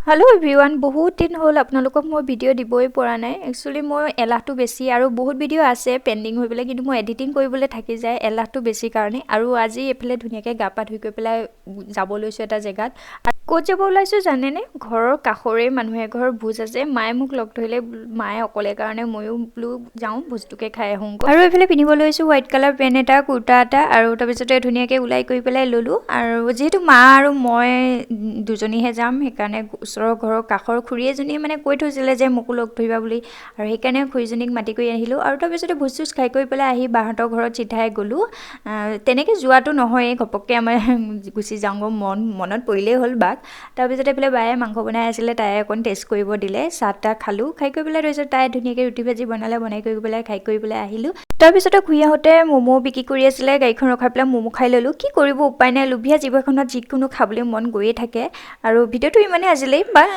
hello everyone बहुत दिन हल आपनालोকক মই ভিডিও দিবই পৰা নাই একচুয়ালি মই এলাহটো বেছি আৰু বহুত ভিডিও আছে পেন্ডিং হৈ পেলাই কিন্তু মই এডিটিং কৰিবলৈ থাকি যায় এলাহটো বেছি কাৰণে আৰু আজি এফালে ধুনিয়াকে গাপা ধুই গৈ পেলাই যাব লৈছো এটা জেগাত ক'ত যাব ওলাইছো জানেনে ঘৰৰ কাখৰে মানুহে ঘৰ ভোজ আছে মায়ে মোক লগ ধৰিলে মায়ে অকলে কাৰণে ময়ো ব্লু যাওঁ ভোজটোকে খাই আহোঁ আৰু এফালে পিনিব লৈছো হোৱাইট কালাৰ পেন এটা কুৰ্তা এটা আৰু তাৰপিছতে ধুনিয়াকে উলাই কৰি পেলাই ললো আৰু যেহেতু মা আৰু মই দুজনীহে যাম সেইকাৰণে ওচৰৰ ঘৰৰ কাখৰ খুৰী এজনীয়ে মানে কৈ থৈছিলে যে মোকো লগ ধৰিবা বুলি আৰু সেইকাৰণে খুৰীজনীক মাতি কৰি আহিলো আৰু তাৰপিছতে ভোজ খাই কৰি পেলাই আহি বাহঁতৰ ঘৰত চিধাই গলো তেনেকে যোৱাটো নহয় ঘপককে আমাৰ গুচি যাওঁগো মনত পৰিলেই হ'ল বাক তাৰপিছতে পেলে বায়ে মাংস বনাই আছিলে তাই অকণ টেষ্ট কৰিব দিলে চাহটা খালো খাই কৰি পেলাই ৰৈছো তাই ধুনিয়াকে ৰুটি ভাজি বনালে বনাই কৰি পেলাই খাই কৰি পেলাই আহিলো তাৰপিছতে ঘুৰি আহোঁতে মমো বিক্ৰী কৰি আছিলে গাড়ীখন ৰখাই পেলাই মমো খাই ললো কি কৰিব উপায় নাই লোভিয়া জীৱ এখনত যিকোনো খাবলৈ মন গৈয়ে থাকে আৰু ভিডিওটো ইমানে আজিলৈ বাই